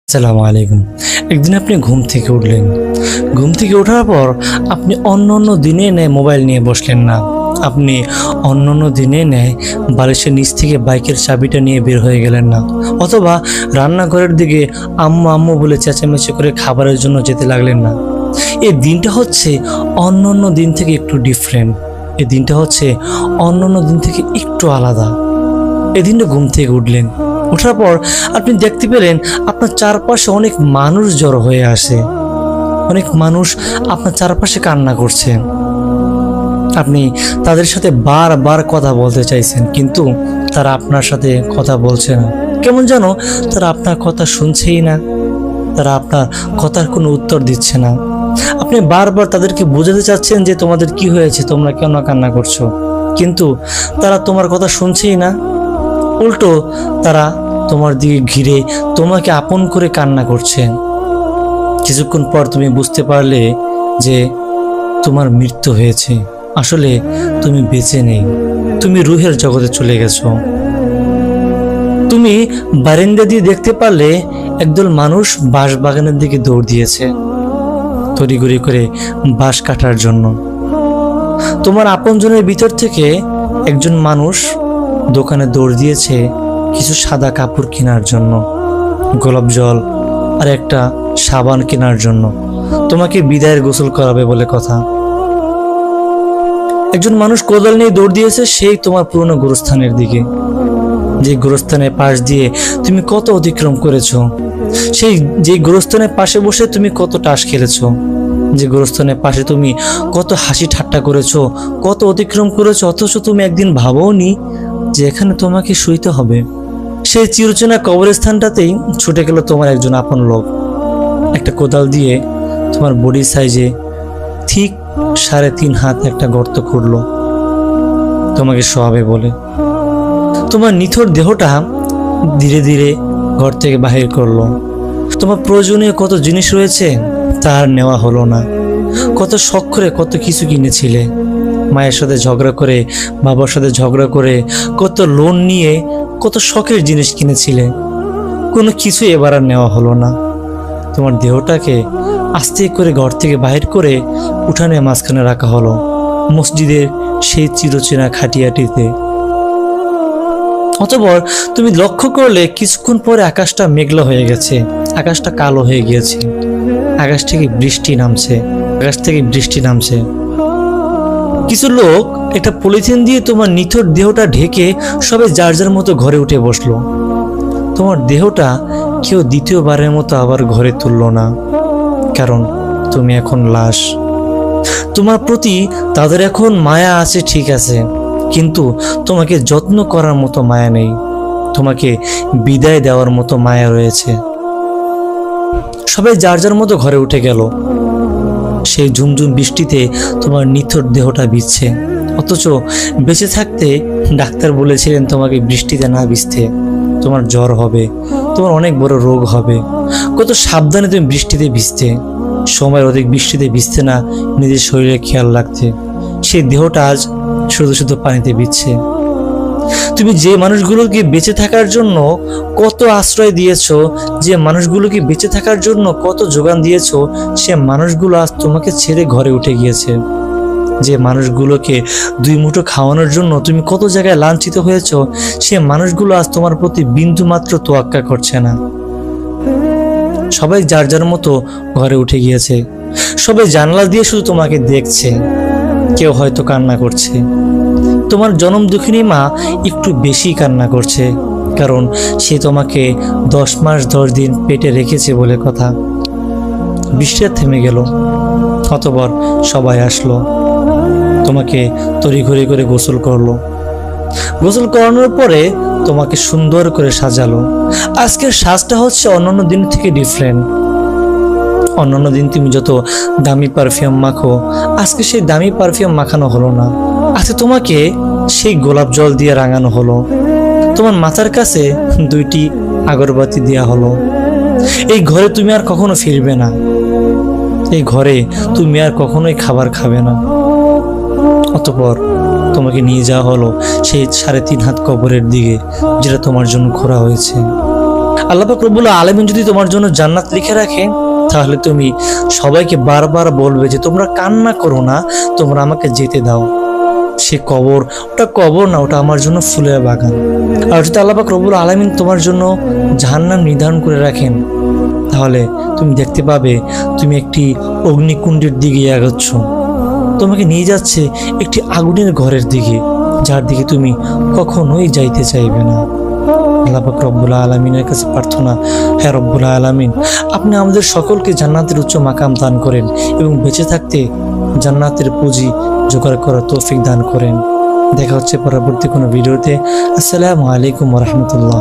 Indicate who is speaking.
Speaker 1: আসসালামু আলাইকুম। একদিন আপনি ঘুম থেকে উঠলেন। ঘুম থেকে ওঠার পর আপনি অন্য দিনে নেয় মোবাইল নিয়ে বসলেন না। আপনি অন্য দিনে নেয় বালিশের নিচ থেকে বাইকের চাবিটা নিয়ে বের হয়ে গেলেন না, অথবা রান্নাঘরের দিকে আম্মু আম্মু বলে চেঁচামেচি করে খাবারের জন্য যেতে লাগলেন না। এই দিনটা হচ্ছে অন্য দিন থেকে একটু ডিফারেন্ট। এই দিনটা হচ্ছে অন্য দিন থেকে একটু আলাদা। এই দিনটা ঘুম থেকে উঠলেন, ওঠার পর আপনি দেখতে পেলেন আপনার চারপাশে অনেক মানুষ জড়ো হয়ে আসে। অনেক মানুষ আপনার চারপাশে কান্না করছে। আপনি তাদের সাথে বারবার কথা বলতে চাইছেন, কিন্তু তারা আপনার সাথে কথা বলছে না। কেমন যেন তারা আপনার কথা শুনছেই না, তারা আপনার কথার কোনো উত্তর দিচ্ছে না। আপনি বারবার তাদেরকে বোঝাতে চাচ্ছেন যে তোমাদের কি হয়েছে, তোমরা কেন কান্না করছো, কিন্তু তারা তোমার কথা শুনছেই না। উল্টো তারা তোমার দিকে ঘিরে তোমাকে আপন করে কান্না করছে। কিছুক্ষণ পর তুমি বুঝতে পারলে যে তোমার মৃত্যু হয়েছে। আসলে তুমি বেঁচে নেই, তুমি রুহের জগতে চলে গেছো। তুমি বারান্দা দিয়ে দেখতে পারলে একদল মানুষ বাঁশ বাগানের দিকে দৌড় দিয়েছে তড়িঘড়ি করে বাঁশ কাটার জন্য। তোমার আপনজনের ভিতর থেকে একজন মানুষ দোকানে দৌড় দিয়েছে কিছু সাদা কাপড় কেনার জন্য, গোলাপ জল আর একটা সাবান কেনার জন্য। তোমাকে বিদায়ের গোসল করাবে বলে কথা। একজন মানুষ কোদাল নিয়ে দৌড় দিয়েছে সেই তোমার পুরনো গোরস্থানের দিকে, যে গোরস্থানের পাশ দিয়ে তুমি কত অতিক্রম করেছো, যে গোরস্থানের পাশে বসে তুমি কত তাস খেলেছো, যে গোরস্থানের পাশে তুমি কত হাসি ঠাট্টা করেছো, কত অতিক্রম করেছো, অথচ তুমি একদিন ভাবোনি যে এখানে তোমাকে শুইতে হবে। সেই চিরচেনা কবরস্থানটাতেই ছুটে গেল তোমার একজন আপন লোক। একটা কোদাল দিয়ে তোমার বডি সাইজে ঠিক 3.5 হাত একটা গর্ত খুঁড়লো তোমাকে শোয়াবে বলে। তোমার নিথর দেহটা ধীরে ধীরে ঘর থেকে বাহির করলো। তোমার প্রয়োজনীয় কত জিনিস রয়েছে তার নেওয়া হলো না। কত শখ করে কত কিছু কিনেছিলে, মায়ের সাথে ঝগড়া করে, বাবার সাথে ঝগড়া করে, কত লোন নিয়ে কত শখের জিনিস কিনেছিলে, কোনো কিছু এবার আর নেওয়া হলো না। তোমার দেহটাকে আস্তে করে ঘর থেকে বাহির করে উঠানের মাঝখানে রাখা হলো, মসজিদের সেই চিরচেনা খাটিয়াটিতে। অতঃপর তুমি লক্ষ্য করলে কিছুক্ষণ পরে আকাশটা মেঘলা হয়ে গেছে, আকাশটা কালো হয়ে গিয়েছে, আকাশ থেকে বৃষ্টি নামছে। কিছু লোক একটা পলিথিন দিয়ে তোমার নিথর দেহটা ঢেকে সবাই যার যার মতো ঘরে উঠে বসলো। তোমার দেহটা কেউ দ্বিতীয়বারের মতো আবার ঘরে তুললো না, কারণ তুমি এখন লাশ। তোমার প্রতি তাদের এখন মায়া আছে ঠিক আছে, কিন্তু তোমাকে যত্ন করার মতো মায়া নেই, তোমাকে বিদায় দেওয়ার মতো মায়া রয়েছে। সবাই যার যার মতো ঘরে উঠে গেল। সেই ঝুমঝুম বৃষ্টিতে তোমার নিথর দেহটা ভিজছে, অথচ বেঁচে থাকতে ডাক্তার বলেছিলেন তোমাকে বৃষ্টিতে না ভিজতে, তোমার জ্বর হবে, তোমার অনেক বড় রোগ হবে। কত সাবধানে তুমি বৃষ্টিতে ভিজতে, সময়ের অধিক বৃষ্টিতে ভিজতে না, নিজের শরীরে খেয়াল রাখতে। সেই দেহটা আজ শুধু শুধু পানিতে ভিজছে। তুমি যে মানুষগুলোকে বেঁচে থাকার জন্য কত আশ্রয় দিয়েছো, যে মানুষগুলোকে বেঁচে থাকার জন্য কত যোগান দিয়েছো, সে মানুষগুলো আজ তোমাকে ছেড়ে ঘরে উঠে গিয়েছে। যে মানুষগুলোকে 2 মুঠো খাওয়ানোর জন্য তুমি কত জায়গায় লাঞ্ছিত হয়েছো, সে মানুষগুলো আজ তোমার প্রতি বিন্দু মাত্র তোয়াক্কা করছে না। সবাই যার যার মতো ঘরে উঠে গিয়েছে। সবাই জানালা দিয়ে শুধু তোমাকে দেখছে। কেউ হয়তো কান্না করছে। তোমার জনম দুঃখিনী মা একটু বেশি কান্না করছে, কারণ সে তোমাকে 10 মাস 10 দিন পেটে রেখেছে বলে কথা। বৃষ্টি থেমে গেল। অতঃপর সবাই আসলো, তোমাকে তড়িঘড়ি করে গোসল করলো। গোসল করানোর পরে তোমাকে সুন্দর করে সাজালো। আজকের সাজটা হচ্ছে অন্যান্য দিন থেকে ডিফারেন্ট। অন্যান্য দিন তুমি যত দামি পারফিউম মাখো, আজকে সেই দামি পারফিউম মাখানো হলো না। আজকে তোমাকে সেই গোলাপ জল দিয়ে রাঙানো হলো। তোমার মাথার কাছে 2টি আগরবাতি দেওয়া হলো। এই ঘরে তুমি আর কখনো ফিরবে না, এই ঘরে তুমি আর কখনোই খাবার খাবে না। অতঃপর তোমাকে নিয়ে যাওয়া হলো সেই 3.5 হাত কবরের দিকে, যেটা তোমার জন্য খোঁড়া হয়েছে। আল্লাহ পাক রব্বুল আলামিন যদি তোমার জন্য জান্নাত লিখে রাখে, তাহলে তুমি সবাইকে বারবার বলবে যে তোমরা কান্না করো না, তোমরা আমাকে যেতে দাও। সে কবর, ওটা কবর না, ওটা আমার জন্য ফুলের বাগান। আর যদি আল্লাহ পাক রব্বুল আলামিন তোমার জন্য জাহান্নাম নির্ধারণ করে রাখেন, তাহলে তুমি দেখতে পাবে তুমি একটি অগ্নিকুণ্ডের দিকে এগোচ্ছ, তোমাকে নিয়ে যাচ্ছে একটি আগুনের ঘরের দিকে, যার দিকে তুমি কখনোই যাইতে চাইবে না। আল্লাহ পাক রব্বুল আলামিনের কাছে প্রার্থনা, হে রব্বুল আলামিন, আপনি আমাদের সকলকে জান্নাতের উচ্চ মাকাম দান করেন এবং বেঁচে থাকতে জান্নাতের পুঁজি জোগাড় করার তৌফিক দান করেন। দেখা হচ্ছে পরবর্তী কোনো ভিডিওতে। আসসালামু আলাইকুম ওয়া রাহমাতুল্লাহ।